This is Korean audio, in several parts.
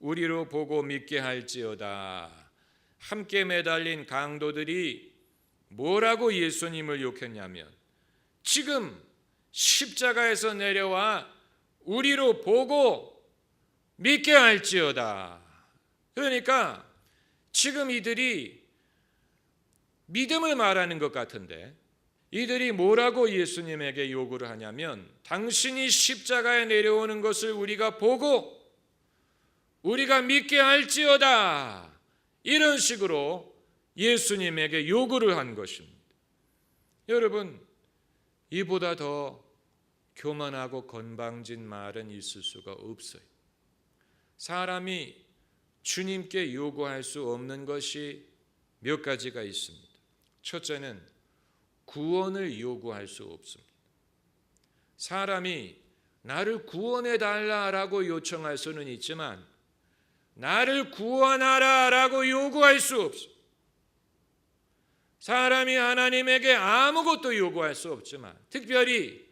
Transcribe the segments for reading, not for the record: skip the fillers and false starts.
우리로 보고 믿게 할지어다. 함께 매달린 강도들이 뭐라고 예수님을 욕했냐면, 지금 십자가에서 내려와 우리로 보고 믿게 할지어다. 그러니까 지금 이들이 믿음을 말하는 것 같은데, 이들이 뭐라고 예수님에게 요구를 하냐면, 당신이 십자가에 내려오는 것을 우리가 보고 우리가 믿게 할지어다. 이런 식으로 예수님에게 요구를 한 것입니다. 여러분, 이보다 더 교만하고 건방진 말은 있을 수가 없어요. 사람이 주님께 요구할 수 없는 것이 몇 가지가 있습니다. 첫째는 구원을 요구할 수 없습니다. 사람이 나를 구원해 달라라고 요청할 수는 있지만 나를 구원하라라고 요구할 수 없습니다. 사람이 하나님에게 아무것도 요구할 수 없지만 특별히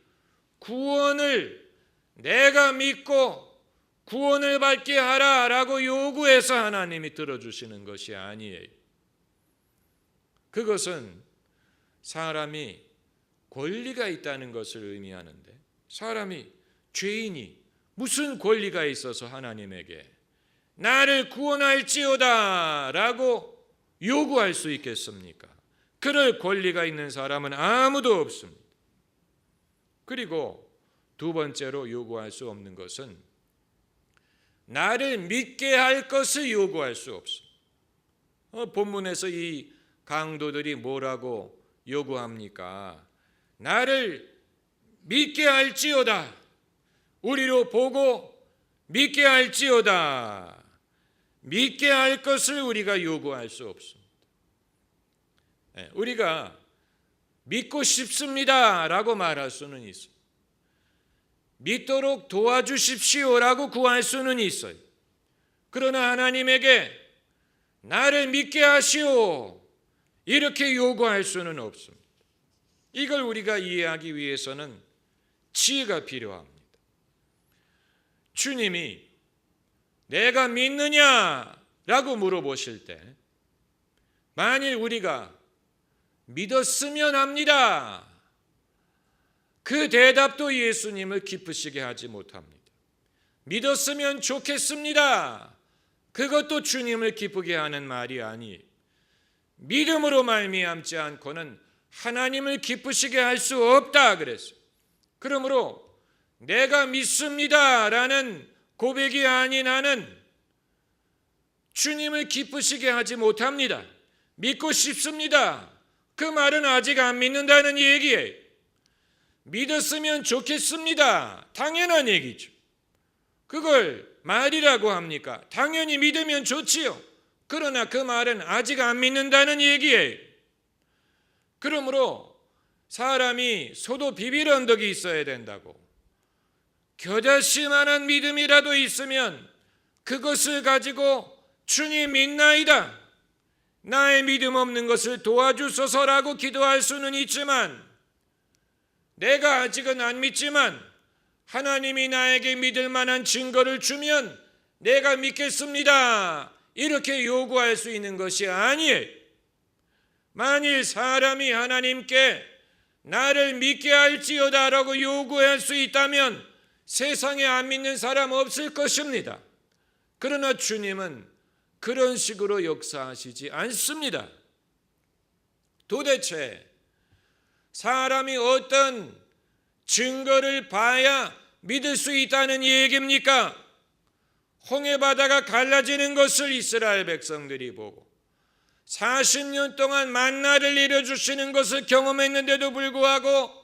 구원을 내가 믿고 구원을 받게 하라라고 요구해서 하나님이 들어주시는 것이 아니에요. 그것은 사람이 권리가 있다는 것을 의미하는데, 사람이, 죄인이 무슨 권리가 있어서 하나님에게 나를 구원할지어다 라고 요구할 수 있겠습니까? 그럴 권리가 있는 사람은 아무도 없습니다. 그리고 두 번째로 요구할 수 없는 것은 나를 믿게 할 것을 요구할 수 없습니다. 본문에서 이 강도들이 뭐라고 요구합니까? 나를 믿게 할지어다. 우리로 보고 믿게 할지어다. 믿게 할 것을 우리가 요구할 수 없습니다. 우리가 믿고 싶습니다 라고 말할 수는 있어요. 믿도록 도와주십시오라고 구할 수는 있어요. 그러나 하나님에게 나를 믿게 하시오 이렇게 요구할 수는 없습니다. 이걸 우리가 이해하기 위해서는 지혜가 필요합니다. 주님이 내가 믿느냐라고 물어보실 때 만일 우리가 믿었으면 합니다, 그 대답도 예수님을 기쁘시게 하지 못합니다. 믿었으면 좋겠습니다, 그것도 주님을 기쁘게 하는 말이 아니에요. 믿음으로 말미암지 않고는 하나님을 기쁘시게 할 수 없다 그랬어요. 그러므로 내가 믿습니다라는 고백이 아닌 한은 주님을 기쁘시게 하지 못합니다. 믿고 싶습니다, 그 말은 아직 안 믿는다는 얘기예요. 믿었으면 좋겠습니다, 당연한 얘기죠. 그걸 말이라고 합니까? 당연히 믿으면 좋지요. 그러나 그 말은 아직 안 믿는다는 얘기예요. 그러므로 사람이 소도 비빌 언덕이 있어야 된다고, 겨자씨만한 믿음이라도 있으면 그것을 가지고 주님 믿나이다, 나의 믿음 없는 것을 도와주소서라고 기도할 수는 있지만, 내가 아직은 안 믿지만 하나님이 나에게 믿을 만한 증거를 주면 내가 믿겠습니다 이렇게 요구할 수 있는 것이 아니에요. 만일 사람이 하나님께 나를 믿게 할지어다라고 요구할 수 있다면 세상에 안 믿는 사람 없을 것입니다. 그러나 주님은 그런 식으로 역사하시지 않습니다. 도대체 사람이 어떤 증거를 봐야 믿을 수 있다는 얘기입니까? 홍해바다가 갈라지는 것을 이스라엘 백성들이 보고 40년 동안 만나를 내려주시는 것을 경험했는데도 불구하고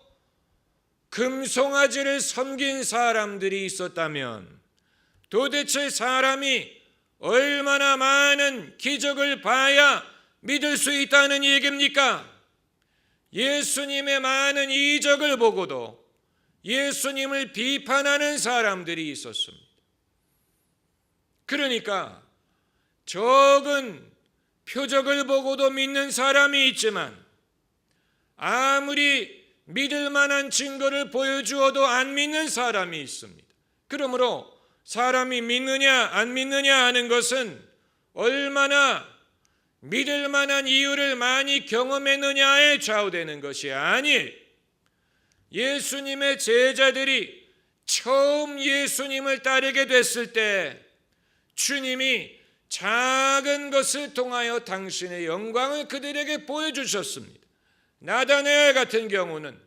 금송아지를 섬긴 사람들이 있었다면 도대체 사람이 얼마나 많은 기적을 봐야 믿을 수 있다는 얘기입니까? 예수님의 많은 이적을 보고도 예수님을 비판하는 사람들이 있었습니다. 그러니까 적은 표적을 보고도 믿는 사람이 있지만 아무리 믿을 만한 증거를 보여주어도 안 믿는 사람이 있습니다. 그러므로 사람이 믿느냐 안 믿느냐 하는 것은 얼마나 믿을 만한 이유를 많이 경험했느냐에 좌우되는 것이 아니에요. 예수님의 제자들이 처음 예수님을 따르게 됐을 때 주님이 작은 것을 통하여 당신의 영광을 그들에게 보여주셨습니다. 나다나엘 같은 경우는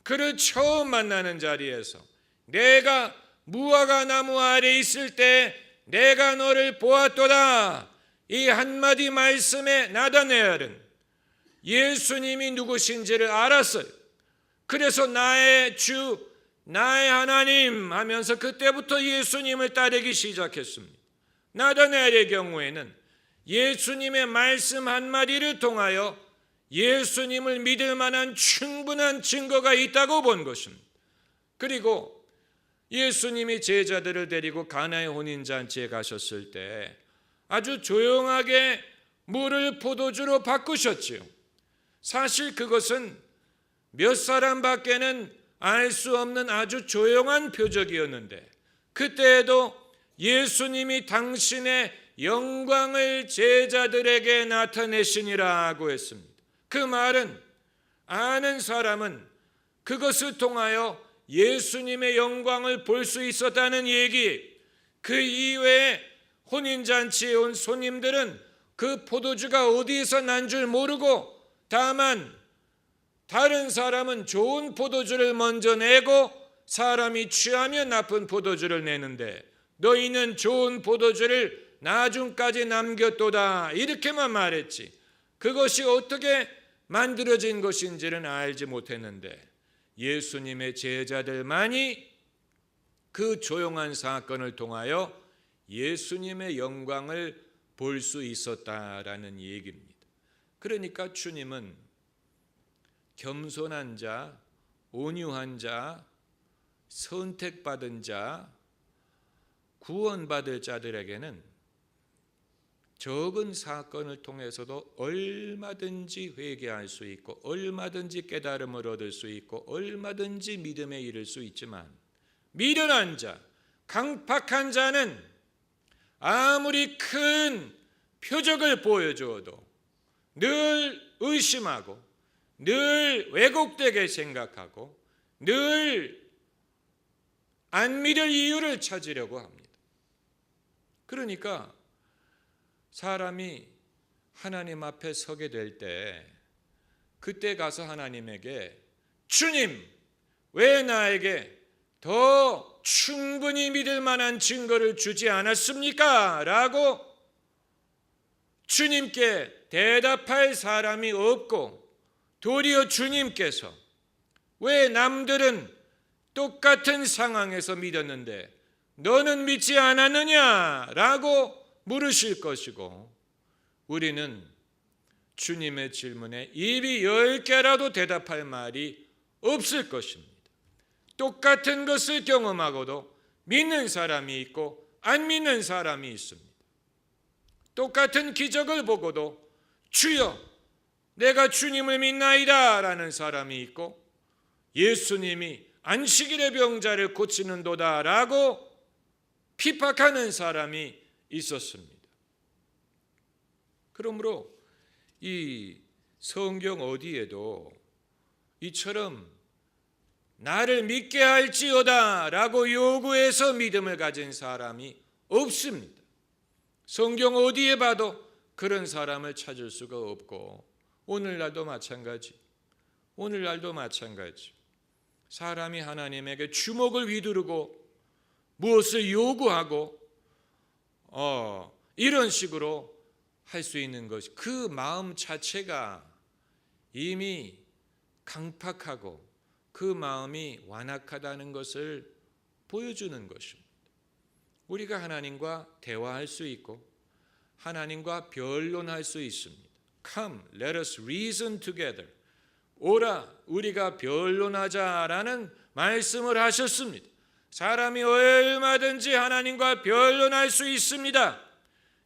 그를 처음 만나는 자리에서 내가 무화과 나무 아래 있을 때 내가 너를 보았도다, 이 한마디 말씀에 나다나엘은 예수님이 누구신지를 알았어요. 그래서 나의 주, 나의 하나님 하면서 그때부터 예수님을 따르기 시작했습니다. 나다나엘의 경우에는 예수님의 말씀 한마디를 통하여 예수님을 믿을 만한 충분한 증거가 있다고 본 것입니다. 그리고 예수님이 제자들을 데리고 가나의 혼인잔치에 가셨을 때 아주 조용하게 물을 포도주로 바꾸셨지요. 사실 그것은 몇 사람밖에는 알 수 없는 아주 조용한 표적이었는데 그때에도 예수님이 당신의 영광을 제자들에게 나타내시니라고 했습니다. 그 말은 아는 사람은 그것을 통하여 예수님의 영광을 볼 수 있었다는 얘기. 그 이외에 혼인잔치에 온 손님들은 그 포도주가 어디에서 난 줄 모르고 다만 다른 사람은 좋은 포도주를 먼저 내고 사람이 취하면 나쁜 포도주를 내는데 너희는 좋은 포도주를 나중까지 남겼도다, 이렇게만 말했지 그것이 어떻게 만들어진 것인지는 알지 못했는데 예수님의 제자들만이 그 조용한 사건을 통하여 예수님의 영광을 볼 수 있었다라는 얘기입니다. 그러니까 주님은 겸손한 자, 온유한 자, 선택받은 자, 구원받을 자들에게는 적은 사건을 통해서도 얼마든지 회개할 수 있고 얼마든지 깨달음을 얻을 수 있고 얼마든지 믿음에 이를 수 있지만 미련한 자, 강팍한 자는 아무리 큰 표적을 보여주어도 늘 의심하고 늘 왜곡되게 생각하고 늘 안 믿을 이유를 찾으려고 합니다. 그러니까 사람이 하나님 앞에 서게 될 때 그때 가서 하나님에게 주님, 왜 나에게 더 충분히 믿을 만한 증거를 주지 않았습니까? 라고 주님께 대답할 사람이 없고 도리어 주님께서 왜 남들은 똑같은 상황에서 믿었는데 너는 믿지 않았느냐라고 물으실 것이고 우리는 주님의 질문에 입이 10개라도 대답할 말이 없을 것입니다. 똑같은 것을 경험하고도 믿는 사람이 있고 안 믿는 사람이 있습니다. 똑같은 기적을 보고도 주여 내가 주님을 믿나이다 라는 사람이 있고 예수님이 안식일의 병자를 고치는도다 라고 핍박하는 사람이 있었습니다. 그러므로 이 성경 어디에도 이처럼 나를 믿게 할지어다 라고 요구해서 믿음을 가진 사람이 없습니다. 성경 어디에 봐도 그런 사람을 찾을 수가 없고 오늘날도 마찬가지. 사람이 하나님에게 주먹을 휘두르고 무엇을 요구하고 이런 식으로 할 수 있는 것, 그 마음 자체가 이미 강팍하고 그 마음이 완악하다는 것을 보여주는 것입니다. 우리가 하나님과 대화할 수 있고 하나님과 변론할 수 있습니다. Come, let us reason together. 오라, 우리가 변론하자라는 말씀을 하셨습니다. 사람이 얼마든지 하나님과 변론할 수 있습니다.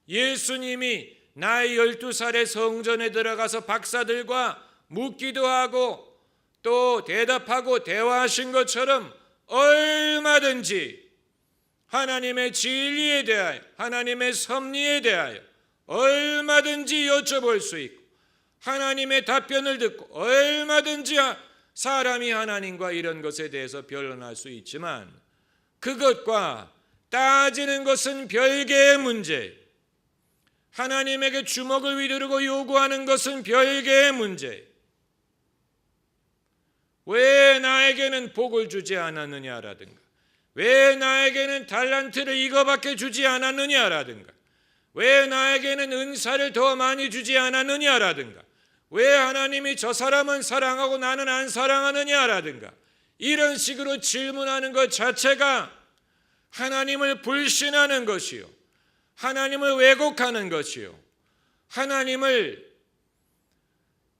예수님이 나이 12살에 성전에 들어가서 박사들과 묻기도 하고 또 대답하고 대화하신 것처럼 얼마든지 하나님의 진리에 대하여, 하나님의 섭리에 대하여 얼마든지 여쭤볼 수 있고, 하나님의 답변을 듣고 얼마든지 사람이 하나님과 이런 것에 대해서 변론할 수 있지만, 그것과 따지는 것은 별개의 문제, 하나님에게 주먹을 휘두르고 요구하는 것은 별개의 문제. 왜 나에게는 복을 주지 않았느냐라든가, 왜 나에게는 달란트를 이거밖에 주지 않았느냐라든가, 왜 나에게는 은사를 더 많이 주지 않았느냐라든가, 왜 하나님이 저 사람은 사랑하고 나는 안 사랑하느냐라든가, 이런 식으로 질문하는 것 자체가 하나님을 불신하는 것이요, 하나님을 왜곡하는 것이요, 하나님을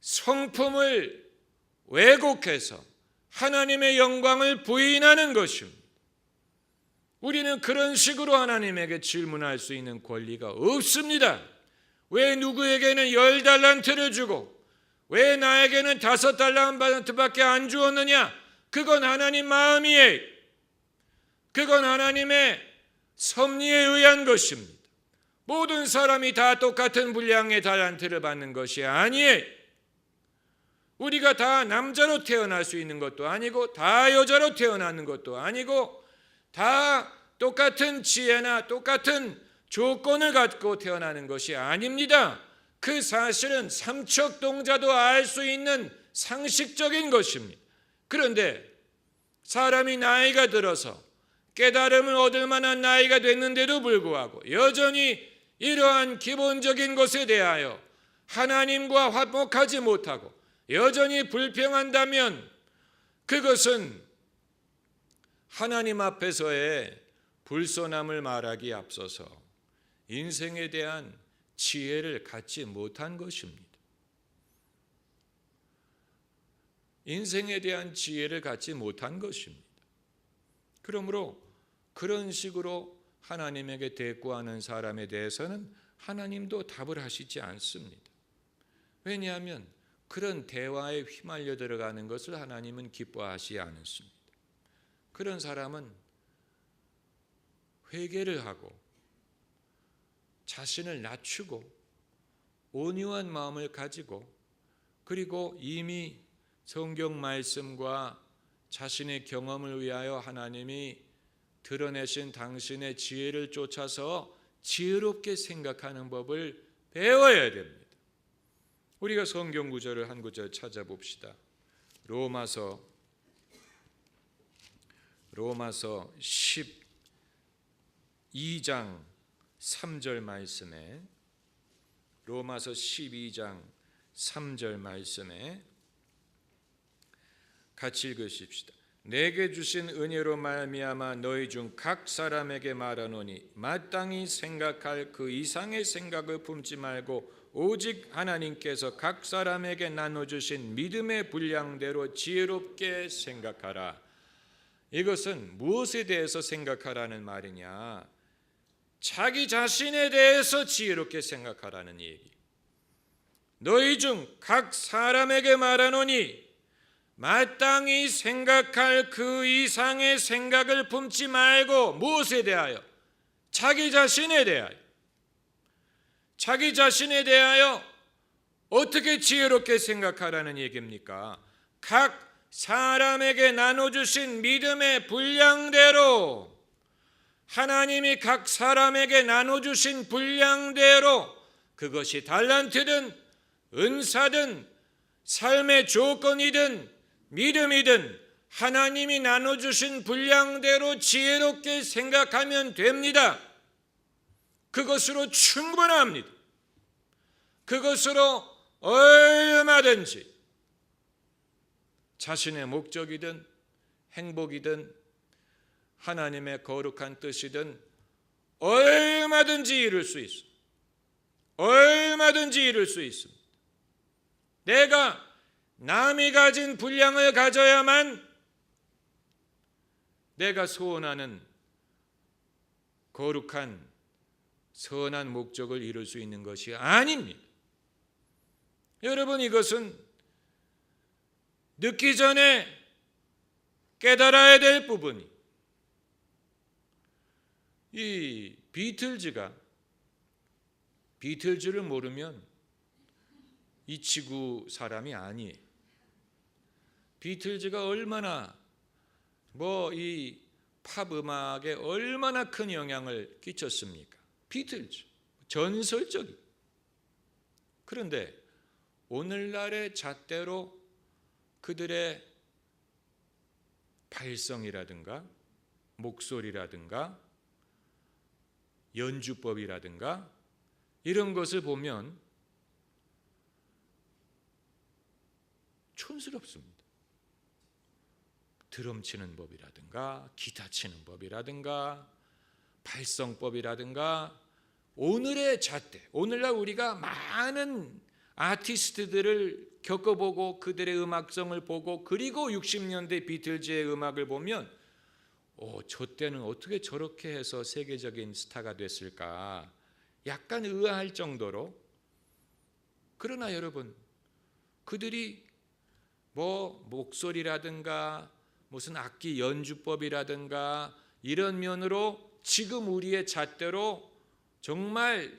성품을 왜곡해서 하나님의 영광을 부인하는 것입니다. 우리는 그런 식으로 하나님에게 질문할 수 있는 권리가 없습니다. 왜 누구에게는 10달란트를 주고 왜 나에게는 5달란트밖에 안 주었느냐? 그건 하나님 마음이에요. 그건 하나님의 섭리에 의한 것입니다. 모든 사람이 다 똑같은 분량의 달란트를 받는 것이 아니에요. 우리가 다 남자로 태어날 수 있는 것도 아니고, 다 여자로 태어나는 것도 아니고, 다 똑같은 지혜나 똑같은 조건을 갖고 태어나는 것이 아닙니다. 그 사실은 삼척동자도 알 수 있는 상식적인 것입니다. 그런데 사람이 나이가 들어서 깨달음을 얻을 만한 나이가 됐는데도 불구하고 여전히 이러한 기본적인 것에 대하여 하나님과 화목하지 못하고 여전히 불평한다면, 그것은 하나님 앞에서의 불손함을 말하기 앞서서 인생에 대한 지혜를 갖지 못한 것입니다. 인생에 대한 지혜를 갖지 못한 것입니다. 그러므로 그런 식으로 하나님에게 대꾸하는 사람에 대해서는 하나님도 답을 하시지 않습니다. 왜냐하면 그런 대화에 휘말려 들어가는 것을 하나님은 기뻐하지 않습니다. 그런 사람은 회개를 하고 자신을 낮추고 온유한 마음을 가지고, 그리고 이미 성경 말씀과 자신의 경험을 위하여 하나님이 드러내신 당신의 지혜를 쫓아서 지혜롭게 생각하는 법을 배워야 됩니다. 우리가 성경 구절을 한 구절 찾아봅시다. 로마서 12장 3절 말씀에, 로마서 12장 3절 말씀에 같이 읽으십시다. 내게 주신 은혜로 말미암아 너희 중 각 사람에게 말하노니 마땅히 생각할 그 이상의 생각을 품지 말고 오직 하나님께서 각 사람에게 나눠주신 믿음의 분량대로 지혜롭게 생각하라. 이것은 무엇에 대해서 생각하라는 말이냐? 자기 자신에 대해서 지혜롭게 생각하라는 얘기. 너희 중 각 사람에게 말하노니 마땅히 생각할 그 이상의 생각을 품지 말고, 무엇에 대하여? 자기 자신에 대하여. 자기 자신에 대하여 어떻게 지혜롭게 생각하라는 얘기입니까? 각 사람에게 나눠주신 믿음의 분량대로, 하나님이 각 사람에게 나눠주신 분량대로, 그것이 달란트든 은사든 삶의 조건이든 믿음이든 하나님이 나눠주신 분량대로 지혜롭게 생각하면 됩니다. 그것으로 충분합니다. 그것으로 얼마든지 자신의 목적이든 행복이든 하나님의 거룩한 뜻이든 얼마든지 이룰 수 있습니다. 얼마든지 이룰 수 있습니다. 내가 남이 가진 분량을 가져야만 내가 소원하는 거룩한 선한 목적을 이룰 수 있는 것이 아닙니다. 여러분, 이것은 늦기 전에 깨달아야 될 부분이, 이 비틀즈를 모르면 이 지구 사람이 아니에요. 비틀즈가 얼마나 이 팝 음악에 얼마나 큰 영향을 끼쳤습니까? 비틀즈 전설적인. 그런데 오늘날의 잣대로 그들의 발성이라든가 목소리라든가 연주법이라든가 이런 것을 보면 촌스럽습니다. 드럼 치는 법이라든가 기타 치는 법이라든가 발성법이라든가 오늘의 잣대, 오늘날 우리가 많은 아티스트들을 겪어보고 그들의 음악성을 보고 그리고 60년대 비틀즈의 음악을 보면 저 때는 어떻게 저렇게 해서 세계적인 스타가 됐을까 약간 의아할 정도로. 그러나 여러분, 그들이 목소리라든가 무슨 악기 연주법이라든가 이런 면으로 지금 우리의 잣대로 정말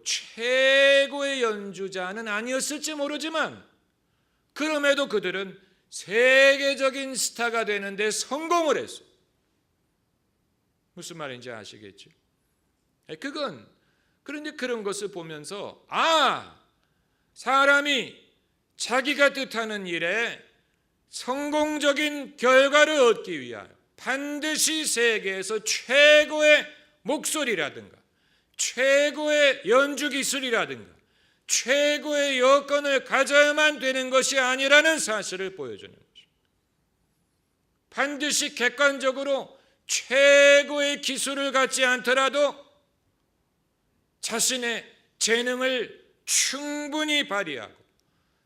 최고의 연주자는 아니었을지 모르지만 그럼에도 그들은 세계적인 스타가 되는데 성공을 했어요. 무슨 말인지 아시겠죠? 그런데 그런 것을 보면서 사람이 자기가 뜻하는 일에 성공적인 결과를 얻기 위하여 반드시 세계에서 최고의 목소리라든가 최고의 연주 기술이라든가 최고의 여건을 가져야만 되는 것이 아니라는 사실을 보여주는 것입니다. 반드시 객관적으로 최고의 기술을 갖지 않더라도 자신의 재능을 충분히 발휘하고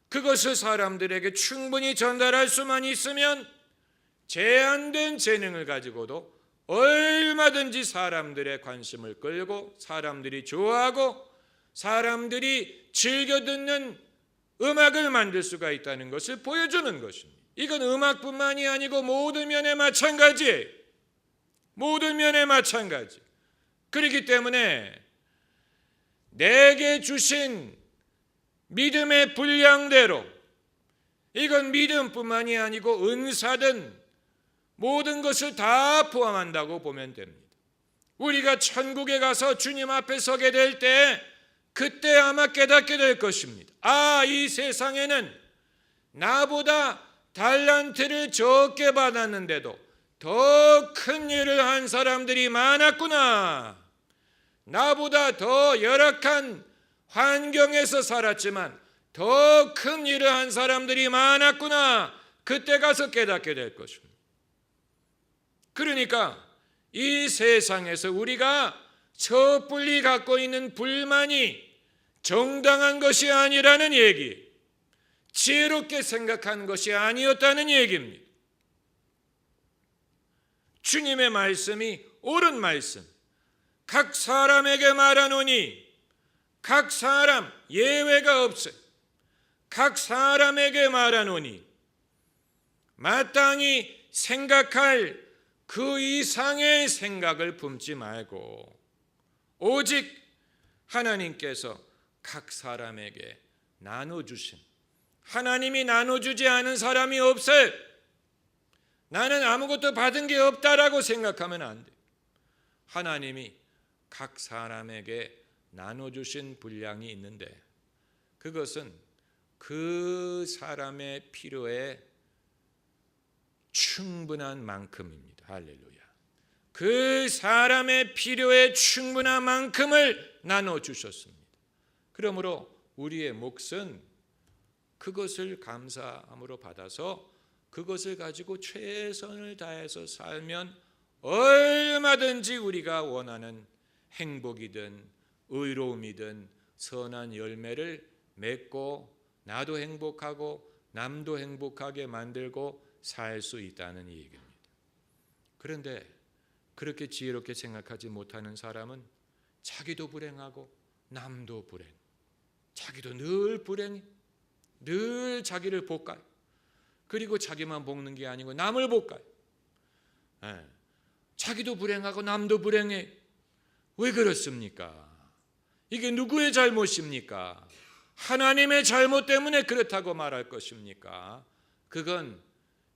그것을 사람들에게 충분히 전달할 수만 있으면 제한된 재능을 가지고도 얼마든지 사람들의 관심을 끌고 사람들이 좋아하고 사람들이 즐겨 듣는 음악을 만들 수가 있다는 것을 보여주는 것입니다. 이건 음악뿐만이 아니고 모든 면에 마찬가지예요. 모든 면에 마찬가지. 그렇기 때문에 내게 주신 믿음의 분량대로 이건 믿음뿐만이 아니고 은사든 모든 것을 다 포함한다고 보면 됩니다. 우리가 천국에 가서 주님 앞에 서게 될 때 그때 아마 깨닫게 될 것입니다. 이 세상에는 나보다 달란트를 적게 받았는데도 더 큰 일을 한 사람들이 많았구나. 나보다 더 열악한 환경에서 살았지만 더 큰 일을 한 사람들이 많았구나. 그때 가서 깨닫게 될 것입니다. 그러니까 이 세상에서 우리가 섣불리 갖고 있는 불만이 정당한 것이 아니라는 얘기, 지혜롭게 생각한 것이 아니었다는 얘기입니다. 주님의 말씀이 옳은 말씀, 각 사람에게 말하노니 각 사람 예외가 없어요. 각 사람에게 말하노니 마땅히 생각할 그 이상의 생각을 품지 말고 오직 하나님께서 각 사람에게 나눠주신, 하나님이 나눠주지 않은 사람이 없어요. 나는 아무것도 받은 게 없다라고 생각하면 안 돼요. 하나님이 각 사람에게 나눠주신 분량이 있는데 그것은 그 사람의 필요에 충분한 만큼입니다. 할렐루야. 그 사람의 필요에 충분한 만큼을 나눠주셨습니다. 그러므로 우리의 몫은 그것을 감사함으로 받아서 그것을 가지고 최선을 다해서 살면 얼마든지 우리가 원하는 행복이든 의로움이든 선한 열매를 맺고 나도 행복하고 남도 행복하게 만들고 살 수 있다는 얘기입니다. 그런데 그렇게 지혜롭게 생각하지 못하는 사람은 자기도 불행하고 남도 불행, 자기도 늘 불행해, 늘 자기를 볶아요. 그리고 자기만 볶는 게 아니고 남을 볶아요. 자기도 불행하고 남도 불행해. 왜 그렇습니까? 이게 누구의 잘못입니까? 하나님의 잘못 때문에 그렇다고 말할 것입니까? 그건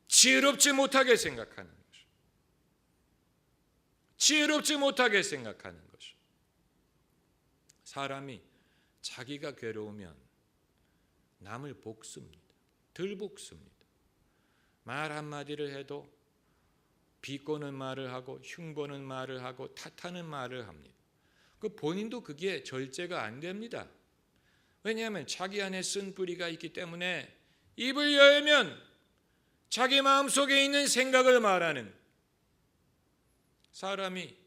지혜롭지 못하게 생각하는 것이죠. 지혜롭지 못하게 생각하는 것이죠. 사람이 자기가 괴로우면 남을 볶습니다. 덜 볶습니다. 말 한마디를 해도 비꼬는 말을 하고 흉보는 말을 하고 탓하는 말을 합니다. 본인도 그게 절제가 안 됩니다. 왜냐하면 자기 안에 쓴 뿌리가 있기 때문에 입을 열면 자기 마음속에 있는 생각을 말하는, 사람이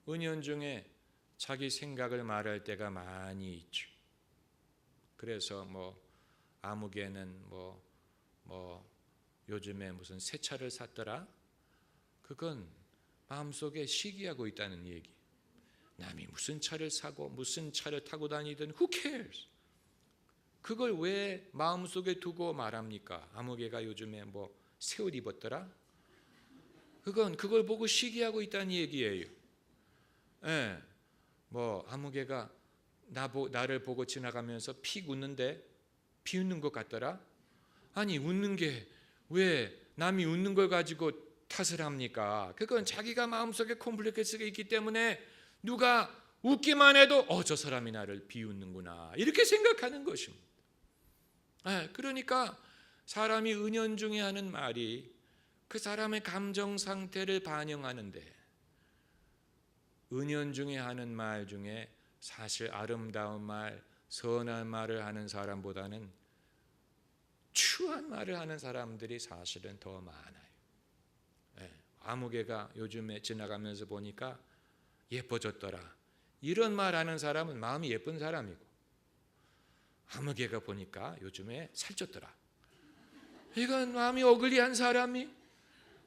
은연중에 자기 생각을 말할 때가 많이 있죠. 그래서 아무개는 요즘에 무슨 새 차를 샀더라? 그건 마음속에 시기하고 있다는 얘기. 남이 무슨 차를 사고 무슨 차를 타고 다니든 who cares? 그걸 왜 마음속에 두고 말합니까? 아무개가 요즘에 새 옷 입었더라? 그걸 보고 시기하고 있다는 얘기예요. 예. 아무개가 나를 보고 지나가면서 픽 웃는데 비웃는 것 같더라? 아니, 웃는 게 왜 남이 웃는 걸 가지고 탓을 합니까? 그건 자기가 마음속에 콤플렉스가 있기 때문에 누가 웃기만 해도 저 사람이 나를 비웃는구나 이렇게 생각하는 것입니다. 그러니까 사람이 은연중에 하는 말이 그 사람의 감정 상태를 반영하는데, 은연중에 하는 말 중에 사실 아름다운 말, 선한 말을 하는 사람보다는 추한 말을 하는 사람들이 사실은 더 많아요. 아무개가 요즘에 지나가면서 보니까 예뻐졌더라. 이런 말 하는 사람은 마음이 예쁜 사람이고, 아무개가 보니까 요즘에 살쪘더라. 이건 마음이 어글리한 사람이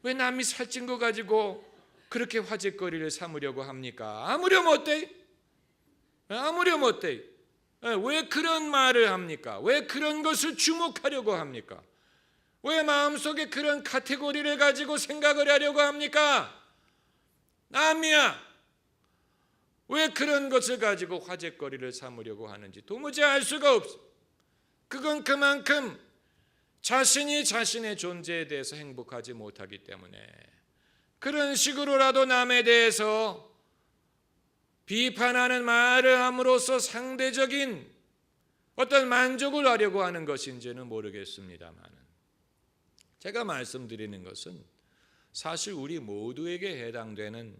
왜 남이 살찐 거 가지고 그렇게 화제거리를 삼으려고 합니까? 아무렴 어때? 아무렴 어때? 왜 그런 말을 합니까? 왜 그런 것을 주목하려고 합니까? 왜 마음속에 그런 카테고리를 가지고 생각을 하려고 합니까? 남이야. 왜 그런 것을 가지고 화제거리를 삼으려고 하는지 도무지 알 수가 없어. 그건 그만큼 자신이 자신의 존재에 대해서 행복하지 못하기 때문에 그런 식으로라도 남에 대해서 비판하는 말을 함으로써 상대적인 어떤 만족을 하려고 하는 것인지는 모르겠습니다만, 제가 말씀드리는 것은 사실 우리 모두에게 해당되는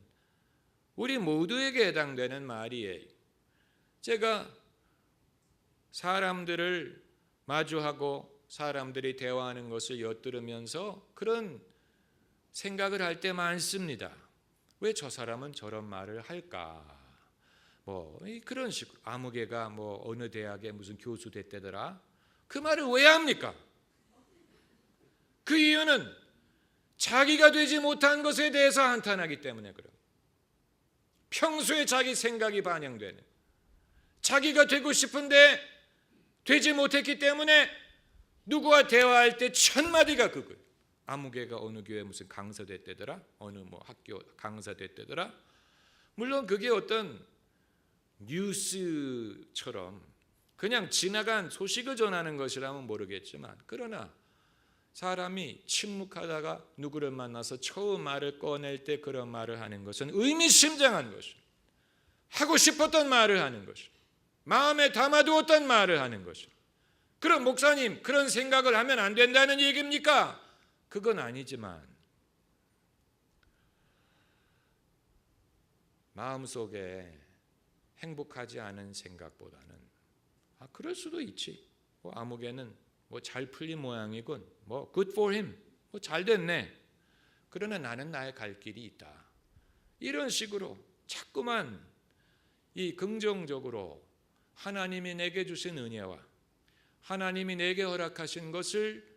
말이에요. 제가 사람들을 마주하고 사람들이 대화하는 것을 엿들으면서 그런 생각을 할 때 많습니다. 왜 저 사람은 저런 말을 할까? 그런 식으로. 아무개가 어느 대학에 무슨 교수 됐대더라? 그 말을 왜 합니까? 그 이유는 자기가 되지 못한 것에 대해서 한탄하기 때문에 그래요. 평소에 자기 생각이 반영되는, 자기가 되고 싶은데 되지 못했기 때문에 누구와 대화할 때 첫 마디가 그거예요. 아무개가 어느 교회 무슨 강사 됐대더라? 어느 학교 강사 됐대더라? 물론 그게 어떤 뉴스처럼 그냥 지나간 소식을 전하는 것이라면 모르겠지만, 그러나 사람이 침묵하다가 누구를 만나서 처음 말을 꺼낼 때 그런 말을 하는 것은 의미심장한 것입니다. 하고 싶었던 말을 하는 것입니다. 마음에 담아두었던 말을 하는 것입니다. 그럼 목사님, 그런 생각을 하면 안 된다는 얘기입니까? 그건 아니지만 마음속에 행복하지 않은 생각보다는 그럴 수도 있지. 아무개는 잘 풀린 모양이군. good for him. 잘 됐네. 그러나 나는 나의 갈 길이 있다. 이런 식으로 자꾸만 이 긍정적으로 하나님이 내게 주신 은혜와 하나님이 내게 허락하신 것을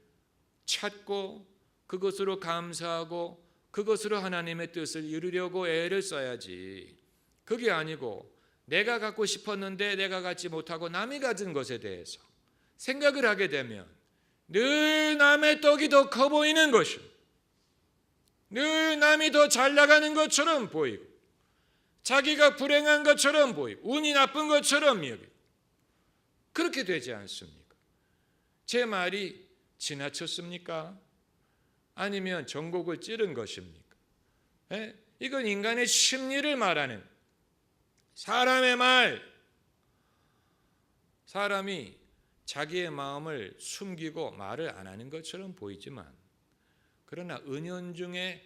찾고 그것으로 감사하고 그것으로 하나님의 뜻을 이루려고 애를 써야지. 그게 아니고 내가 갖고 싶었는데 내가 갖지 못하고 남이 가진 것에 대해서 생각을 하게 되면 늘 남의 떡이 더 커 보이는 것입니다. 늘 남이 더 잘 나가는 것처럼 보이고 자기가 불행한 것처럼 보이고 운이 나쁜 것처럼 여기고 그렇게 되지 않습니까? 제 말이 지나쳤습니까? 아니면 전곡을 찌른 것입니까? 이건 인간의 심리를 말하는 사람의 말. 사람이 자기의 마음을 숨기고 말을 안 하는 것처럼 보이지만 그러나 은연중에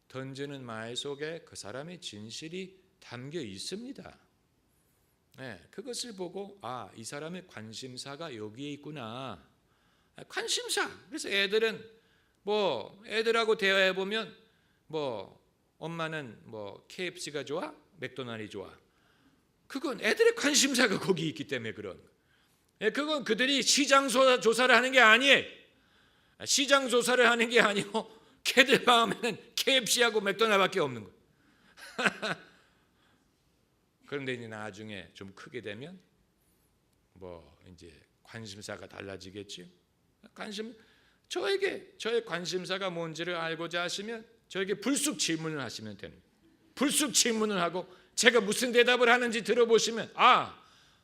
던지는 말 속에 그 사람의 진실이 담겨 있습니다. 그것을 보고 이 사람의 관심사가 여기에 있구나. 관심사. 그래서 애들은 애들하고 대화해 보면 엄마는 KFC가 좋아? 맥도날드 좋아? 그건 애들의 관심사가 거기 있기 때문에 그런 거. 그건 그들이 시장 조사를 하는 게 아니에요. 시장 조사를 하는 게 아니고 걔들 마음에는 KFC하고 맥도날드밖에 없는 거예요. 그런데 이제 나중에 좀 크게 되면 이제 관심사가 달라지겠지. 저의 관심사가 뭔지를 알고자 하시면 저에게 불쑥 질문을 하시면 됩니다. 불쑥 질문을 하고 제가 무슨 대답을 하는지 들어보시면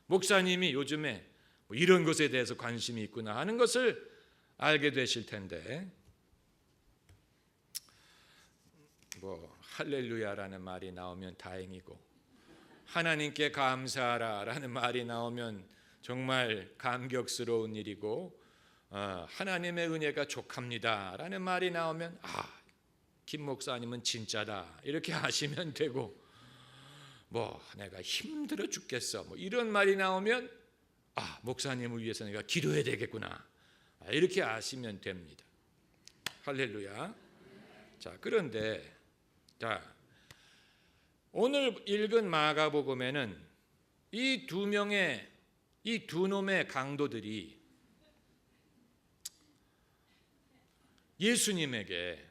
목사님이 요즘에 이런 것에 대해서 관심이 있구나 하는 것을 알게 되실 텐데 할렐루야라는 말이 나오면 다행이고 하나님께 감사하라라는 말이 나오면 정말 감격스러운 일이고 하나님의 은혜가 족합니다라는 말이 나오면 김 목사님은 진짜다 이렇게 하시면 되고 내가 힘들어 죽겠어 이런 말이 나오면 목사님을 위해서 내가 기도해야 되겠구나 이렇게 아시면 됩니다. 할렐루야. 자, 그런데 오늘 읽은 마가복음에는 이 두 놈의 강도들이 예수님에게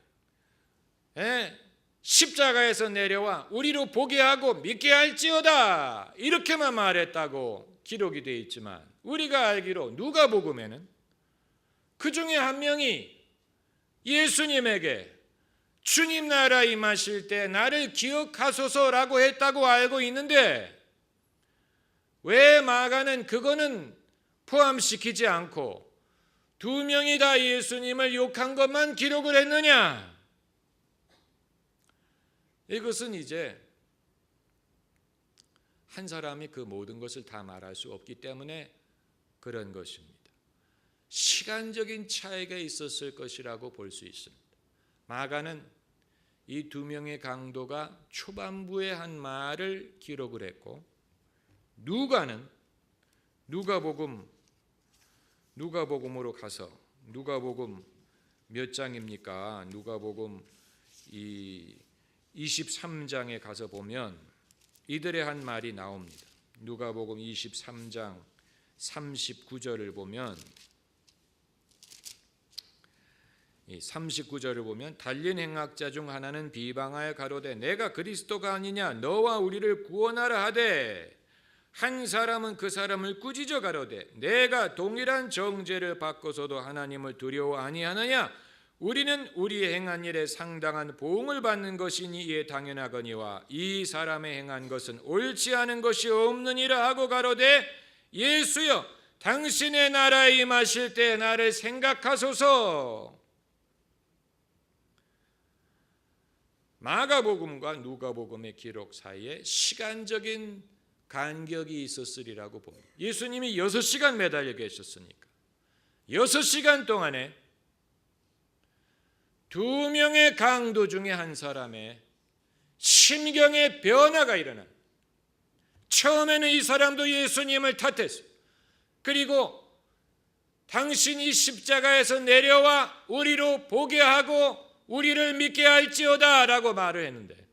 십자가에서 내려와 우리로 보게 하고 믿게 할지어다 이렇게만 말했다고 기록이 되어 있지만 우리가 알기로 누가복음에는 그 중에 한 명이 예수님에게 주님 나라 임하실 때 나를 기억하소서라고 했다고 알고 있는데 왜 마가는 그거는 포함시키지 않고 두 명이 다 예수님을 욕한 것만 기록을 했느냐? 이것은 이제 한 사람이 그 모든 것을 다 말할 수 없기 때문에 그런 것입니다. 시간적인 차이가 있었을 것이라고 볼 수 있습니다. 마가는 이 두 명의 강도가 초반부에 한 말을 기록을 했고 누가는 누가복음으로 가서 누가복음 몇 장입니까? 누가복음 23장에 가서 보면 이들의 한 말이 나옵니다. 누가복음 23장 39절을 보면 이 39절을 보면 달린 행악자 중 하나는 비방하여 가로되 내가 그리스도가 아니냐 너와 우리를 구원하라 하되 한 사람은 그 사람을 꾸짖어 가로되 내가 동일한 정죄를 받고서도 하나님을 두려워 아니하느냐 우리는 우리의 행한 일에 상당한 보응을 받는 것이니 이에 당연하거니와 이 사람의 행한 것은 옳지 않은 것이 없느니라 하고 가로되 예수여 당신의 나라에 임하실 때 나를 생각하소서. 마가복음과 누가복음의 기록 사이에 시간적인 간격이 있었으리라고 봅니다. 예수님이 6시간 매달려 계셨으니까 6시간 동안에 두 명의 강도 중에 한 사람의 심경의 변화가 일어나. 처음에는 이 사람도 예수님을 탓했어요. 그리고 당신이 십자가에서 내려와 우리로 보게 하고 우리를 믿게 할지어다 라고 말을 했는데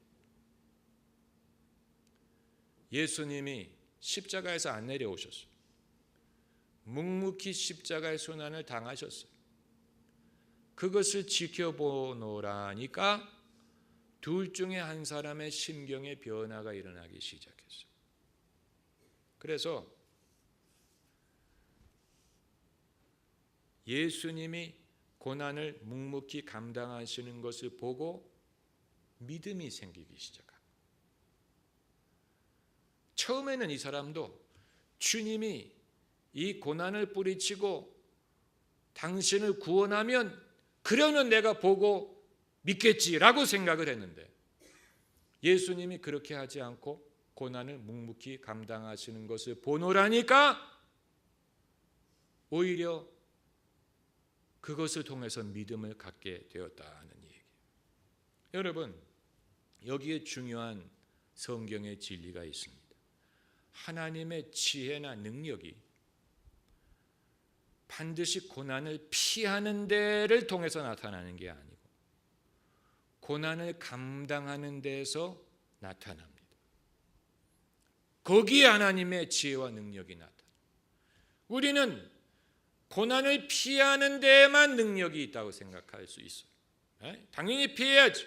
예수님이 십자가에서 안 내려오셨어요. 묵묵히 십자가의 순환을 당하셨어요. 그것을 지켜보노라니까 둘 중에 한 사람의 심경의 변화가 일어나기 시작했어요. 그래서 예수님이 고난을 묵묵히 감당하시는 것을 보고 믿음이 생기기 시작합니다. 처음에는 이 사람도 주님이 이 고난을 뿌리치고 당신을 구원하면 그러면 내가 보고 믿겠지라고 생각을 했는데 예수님이 그렇게 하지 않고 고난을 묵묵히 감당하시는 것을 보노라니까 오히려 그것을 통해서 믿음을 갖게 되었다는 얘기예요. 여러분, 여기에 중요한 성경의 진리가 있습니다. 하나님의 지혜나 능력이 반드시 고난을 피하는 데를 통해서 나타나는 게 아니고 고난을 감당하는 데에서 나타납니다. 거기에 하나님의 지혜와 능력이 나타납니다. 우리는 고난을 피하는 데에만 능력이 있다고 생각할 수 있어요. 당연히 피해야죠.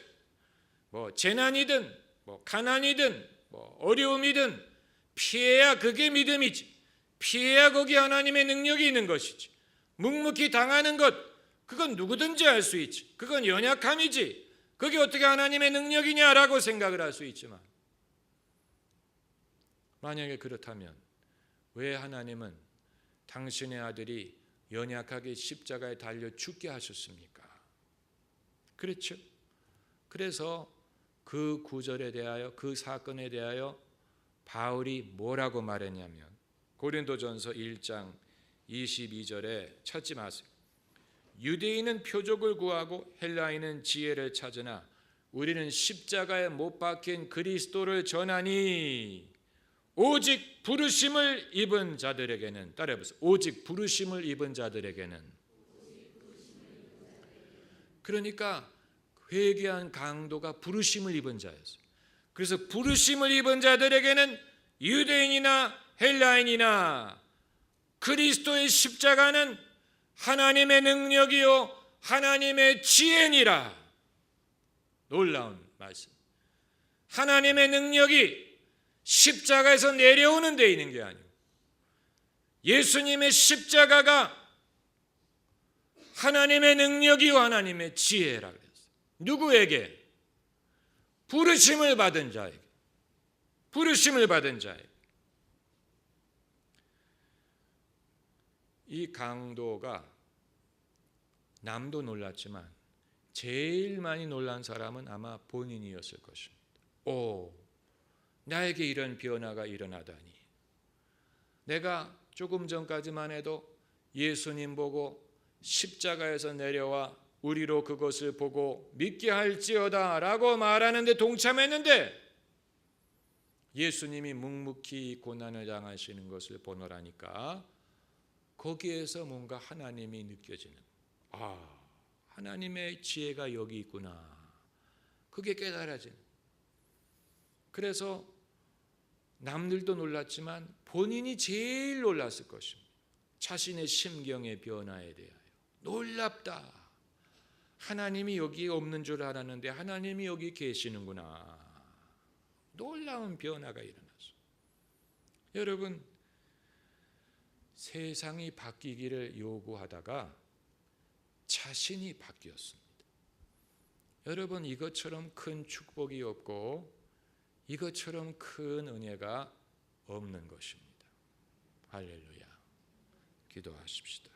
재난이든 가난이든 어려움이든 피해야 그게 믿음이지. 피해야 거기 하나님의 능력이 있는 것이지. 묵묵히 당하는 것, 그건 누구든지 할 수 있지. 그건 연약함이지. 그게 어떻게 하나님의 능력이냐라고 생각을 할 수 있지만 만약에 그렇다면 왜 하나님은 당신의 아들이 연약하게 십자가에 달려 죽게 하셨습니까? 그렇죠. 그래서 그 구절에 대하여, 그 사건에 대하여 바울이 뭐라고 말했냐면 고린도전서 1장 22절에 찾지 마세요. 유대인은 표적을 구하고 헬라인은 지혜를 찾으나 우리는 십자가에 못 박힌 그리스도를 전하니 오직 부르심을 입은 자들에게는, 따라해보세요. 오직 부르심을 입은 자들에게는. 그러니까 회개한 강도가 부르심을 입은 자였어요. 그래서 부르심을 입은 자들에게는 유대인이나 헬라인이나 그리스도의 십자가는 하나님의 능력이요 하나님의 지혜니라. 놀라운 말씀. 하나님의 능력이 십자가에서 내려오는 데 있는 게 아니고 예수님의 십자가가 하나님의 능력이요 하나님의 지혜라 그랬어요. 누구에게? 부르심을 받은 자에게. 부르심을 받은 자에게. 이 강도가 남도 놀랐지만 제일 많이 놀란 사람은 아마 본인이었을 것입니다. 나에게 이런 변화가 일어나다니. 내가 조금 전까지만 해도 예수님 보고 십자가에서 내려와 우리로 그것을 보고 믿게 할지어다 라고 말하는데 동참했는데 예수님이 묵묵히 고난을 당하시는 것을 보노라니까 거기에서 뭔가 하나님이 느껴지는, 하나님의 지혜가 여기 있구나. 그게 깨달아지는. 그래서 남들도 놀랐지만 본인이 제일 놀랐을 것입니다. 자신의 심경의 변화에 대하여. 놀랍다. 하나님이 여기 없는 줄 알았는데 하나님이 여기 계시는구나. 놀라운 변화가 일어났어요. 여러분, 세상이 바뀌기를 요구하다가 자신이 바뀌었습니다. 여러분, 이것처럼 큰 축복이 없고 이것처럼 큰 은혜가 없는 것입니다. 할렐루야. 기도하십시다.